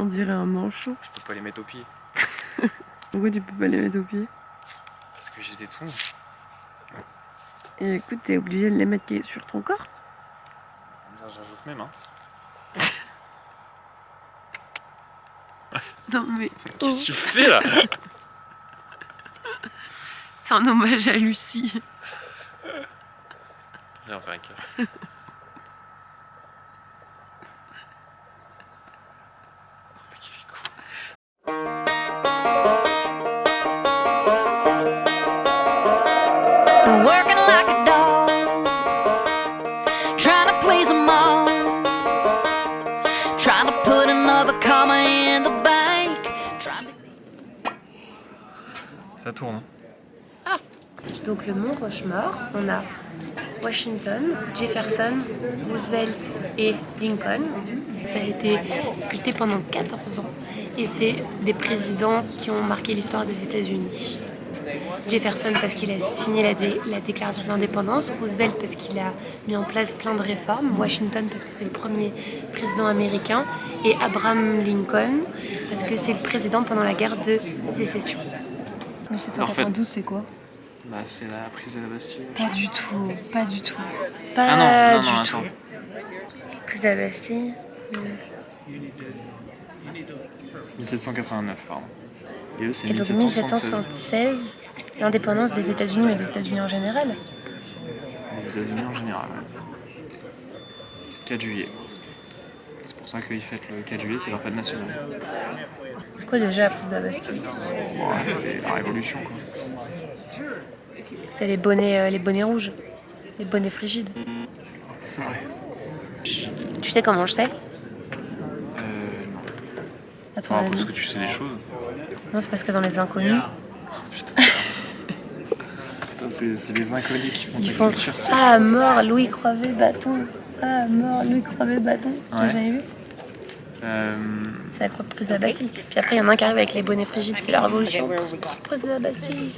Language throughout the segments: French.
On dirait un manchot. Je peux pas les mettre au pied. Pourquoi tu peux pas les mettre au pied? Parce que j'ai des trous. Et écoute, t'es obligé de les mettre sur ton corps? J'ajoute mes mains. Non mais... Qu'est-ce que tu fais là? C'est un hommage à Lucie. Viens, on fait un cœur. Mais qu'il est con. Working like a dog, trying to please them all, trying to put another comma in the bank, trying to... Ça tourne. Ah. Donc le mont Rushmore, on a Washington, Jefferson, Roosevelt et Lincoln. Ça a été sculpté pendant 14 ans et c'est des présidents qui ont marqué l'histoire des États-Unis. Jefferson parce qu'il a signé la déclaration d'indépendance, Roosevelt parce qu'il a mis en place plein de réformes, Washington parce que c'est le premier président américain et Abraham Lincoln parce que c'est le président pendant la guerre de sécession. 1792 c'est quoi? Bah c'est la prise de la Bastille. Pas du tout, pas du tout. Ah non, du attends. tout. Prise de la Bastille. 1789, pardon. Et eux, c'est Et donc 1776, l'indépendance des États-Unis, mais des États-Unis en général. Les États-Unis en général, ouais. 4 juillet. C'est pour ça qu'ils fêtent le 4 juillet, c'est leur fête nationale. C'est quoi déjà la prise de la Bastille? Oh, c'est la révolution, quoi. C'est les bonnets rouges, les bonnets frigides. Ouais. Tu sais comment je sais? Non. Attends, Enfin, parce que tu sais des choses. non, c'est parce que dans Les Inconnus, Putain. Putain, c'est les inconnus qui font ils ta font culture. Ah, mort, Louis Crevé, bâton. Ah, mort, Louis Crevé, bâton. Tu Ouais. l'as jamais vu? C'est la prise de la Bastille. Puis après, il y en a un qui arrive avec les bonnets frigides, c'est la révolution. Prise de la Bastille.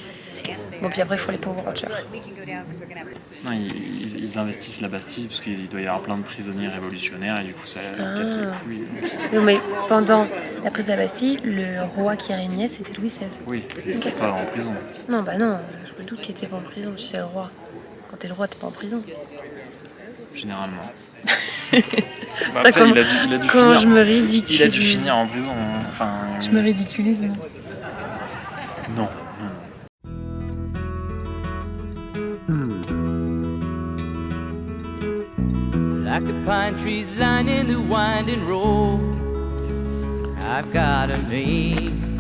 Bon, puis après, il faut les pauvres Rothschild. Non, ils investissent la Bastille parce qu'il doit y avoir plein de prisonniers révolutionnaires et du coup ça casse les couilles. Non, mais pendant la prise de la Bastille, le roi qui régnait, c'était Louis XVI. Oui, il était pas en prison. Non, bah non, je me doute qu'il était pas en prison si c'est le roi. Quand t'es le roi, t'es pas en prison. Généralement. Bah, après, comment il a dû comment finir. je me ridiculise. Il a dû finir en prison. Hein. Enfin. Je me ridiculise, non? Non. Like the pine trees lining the winding road, I've got a name,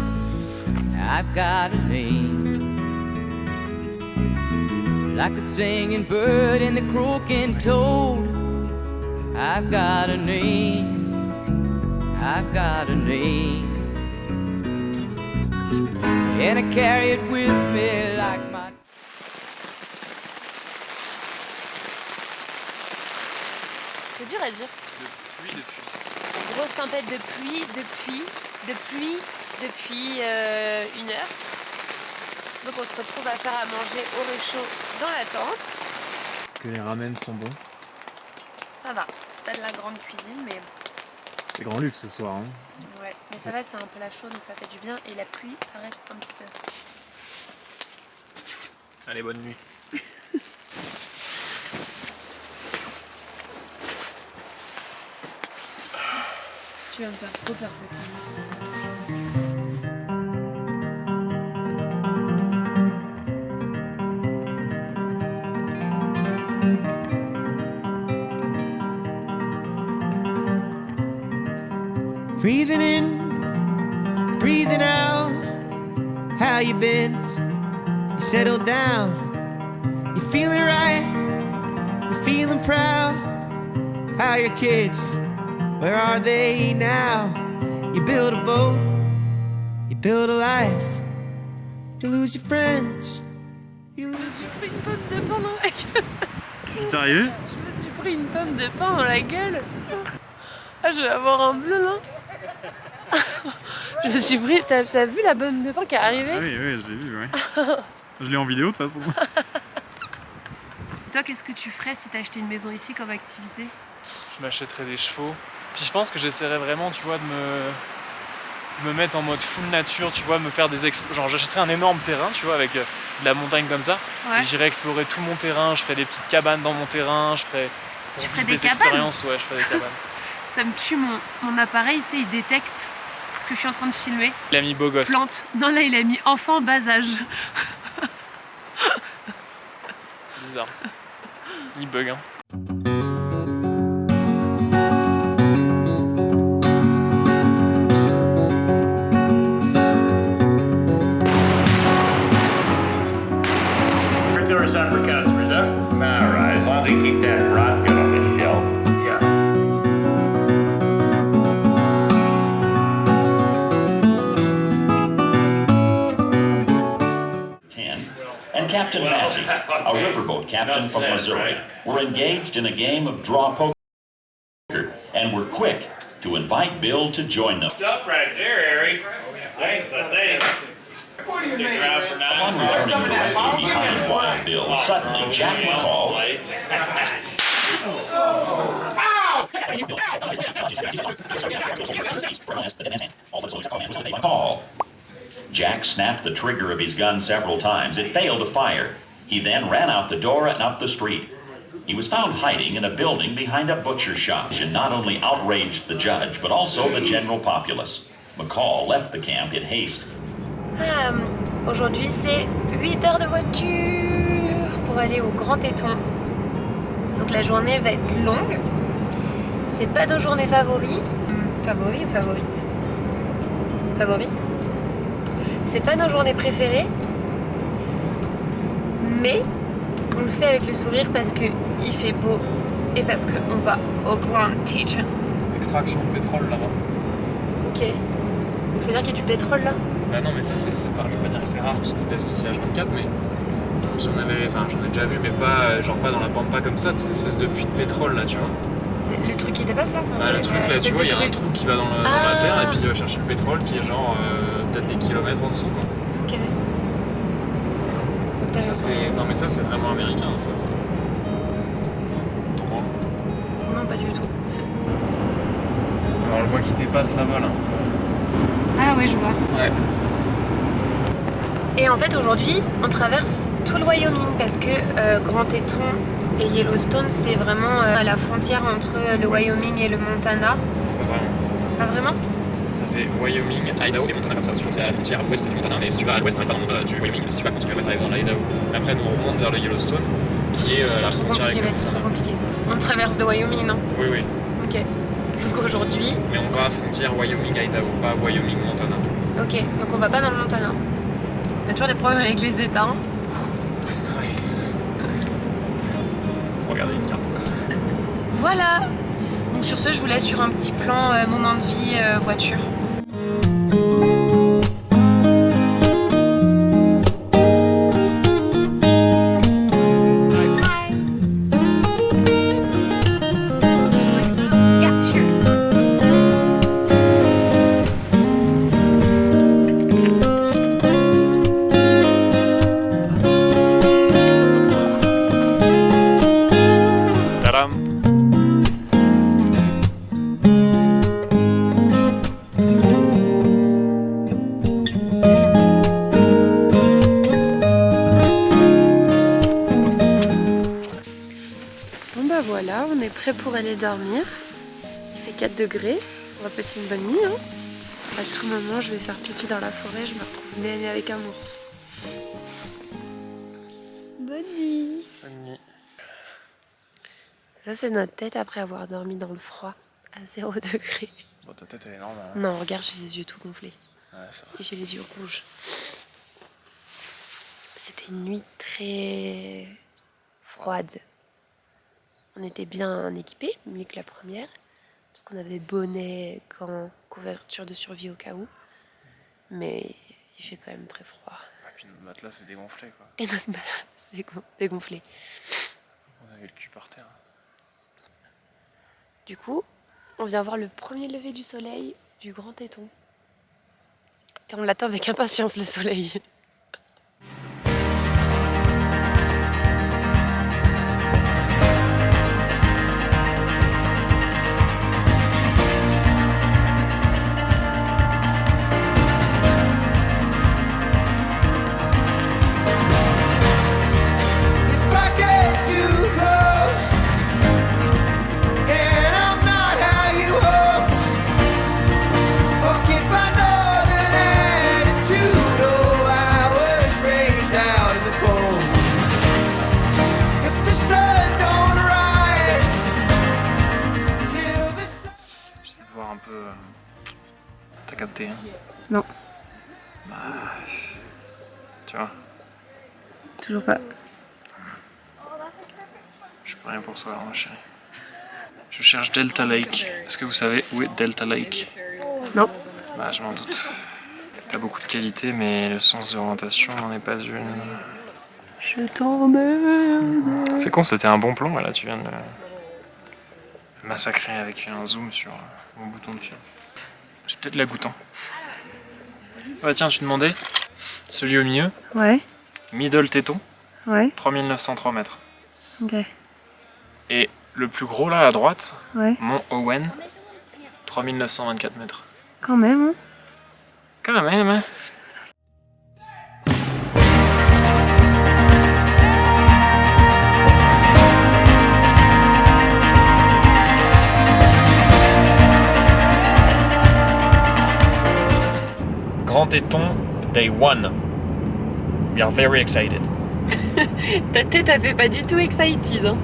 I've got a name. Like the singing bird and the croaking toad, I've got a name, I've got a name. And I carry it with me like my... C'est dur à dire. Depuis. Grosse tempête de pluie, depuis 1 heure. Donc on se retrouve à faire à manger au réchaud dans la tente. Est-ce que les ramen sont bons? Ça va, c'est pas de la grande cuisine, mais C'est grand luxe ce soir. Hein. ouais. Mais ça va, c'est un peu la chaude, donc ça fait du bien. Et la pluie s'arrête un petit peu. Allez, bonne nuit. Tu vas me faire trop peur cette nuit. Breathing in, breathing out. How you been? You settled down. You feeling right? You feeling proud? How are your kids? Where are they now? You build a boat. You build a life. You lose your friends. You lose Je me suis pris une pomme de pain dans la gueule. Qu'est-ce qui t'est arrivé? Je me suis pris une pomme de pain dans la gueule. Ah, je vais avoir un bleu là. Je me suis pris. T'as vu la pomme de pain qui est arrivée? Ah oui, je l'ai vu, ouais. Je l'ai en vidéo de toute façon. Toi, qu'est-ce que tu ferais si t'achetais une maison ici comme activité? Je m'achèterais des chevaux. Puis je pense que j'essaierais vraiment, tu vois, me mettre en mode full nature, tu vois, me faire des genre j'achèterais un énorme terrain, tu vois, avec de la montagne comme ça, Ouais. et j'irais explorer tout mon terrain, je ferais des petites cabanes dans mon terrain, je ferais des cabanes expériences, ouais, je ferais des cabanes. Ça me tue, mon appareil, tu sais, il détecte ce que je suis en train de filmer. Il a mis beau gosse. Plante. Non, là, il a mis enfant bas âge. Bizarre. Il bug, hein. Or separate customers, huh? All right, as long as you keep that rot gun on the shelf. Yeah. And Captain Massey, a riverboat captain from Missouri, were engaged in a game of draw poker and were quick to invite Bill to join them. Stop right there, Harry. Thanks, I think. What do you mean? Upon returning directly behind Wild Bill, suddenly Jack McCall Jack snapped the trigger of his gun several times. It failed to fire. He then ran out the door and up the street. He was found hiding in a building behind a butcher shop and not only outraged the judge, but also the general populace. McCall left the camp in haste. Aujourd'hui, c'est 8 heures de voiture pour aller au Grand Téton. Donc la journée va être longue. C'est pas nos journées favoris. Favoris ou favorites? Favoris? C'est pas nos journées préférées. Mais on le fait avec le sourire parce qu'il fait beau et parce qu'on va au Grand Téton. Extraction de pétrole là-bas. Ok. Donc c'est-à-dire qu'il y a du pétrole là? Bah non, mais ça c'est enfin, je veux pas dire que c'est rare parce que aux États-Unis c'est H24, mais j'en ai déjà vu, mais pas genre pas dans la pampa comme ça, ces espèces de puits de pétrole là, tu vois. C'est le truc qui dépasse là? Bah, le truc là, tu vois, il y a un trou qui va dans la terre et puis il va chercher le pétrole qui est genre peut-être des kilomètres en dessous, quoi. Ok. Ça c'est non mais ça c'est vraiment américain, ça. Non, pas du tout. Alors on le voit qui dépasse là-bas là. Ah ouais, je vois. Ouais. Et en fait aujourd'hui on traverse tout le Wyoming parce que Grand Téton et Yellowstone c'est vraiment à la frontière entre le Wyoming et le Montana. Pas vraiment. Pas vraiment? Ça fait Wyoming, Idaho et Montana comme ça. C'est à la frontière ouest du Montana, mais si tu vas à l'ouest, du Wyoming. Si tu vas continuer à l'ouest, dans l'Idaho. Après nous on remonte vers le Yellowstone qui est la frontière avec le C'est trop Montana. compliqué. On traverse le Wyoming, non? Oui, oui. Ok. Donc aujourd'hui... Mais on va à frontière Wyoming-Idaho, pas Wyoming-Montana. Ok, donc on va pas dans le Montana. On a toujours des problèmes avec les états. Hein. Ouais. Faut regarder une carte. Voilà. Donc sur ce, je vous laisse sur un petit plan moment de vie voiture. Voilà, on est prêt pour aller dormir. Il fait 4 degrés. On va passer une bonne nuit. Hein. À tout moment, je vais faire pipi dans la forêt. Je me retrouve nez avec un ours. Bonne nuit. Bonne nuit. Ça, c'est notre tête après avoir dormi dans le froid à 0 degré. Bon, ta tête elle est normale. Hein. Non, regarde, j'ai les yeux tout gonflés. Ouais, ça va. Et j'ai les yeux rouges. C'était une nuit très froide. On était bien équipés, mieux que la première, parce qu'on avait bonnet, gants, couverture de survie au cas où. Mais il fait quand même très froid. Et puis notre matelas c'est dégonflé quoi. Et notre matelas c'est dégonflé. On avait le cul par terre. Du coup, on vient voir le premier lever du soleil du Grand Téton. Et on l'attend avec impatience le soleil. goûté. Hein. Non. Bah, tu vois, Toujours pas. je peux rien pour toi, ma chérie. Je cherche Delta Lake. Est-ce que vous savez où est Delta Lake? Non. Bah, je m'en doute. Pas beaucoup de qualité, mais le sens d'orientation n'en est pas une. Je t'emmerde. C'est con, c'était un bon plan, là, tu viens de le massacrer avec un zoom sur mon bouton de film. J'ai peut-être la goutte. Ouais, tiens, je te demandais, celui au milieu, Ouais. Middle Téton, Ouais. 3903 mètres. Ok. Et le plus gros, là, à droite, Ouais. Mont Owen, 3924 mètres. Quand même. Hein. Quand même, hein. Grand Téton, Day 1. We are very excited. Ta tête, elle fait pas du tout excited. Hein.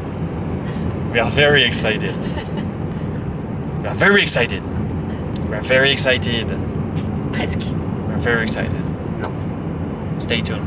We are very excited. We are very excited. We are very excited. Presque. We are very excited. Non. Stay tuned.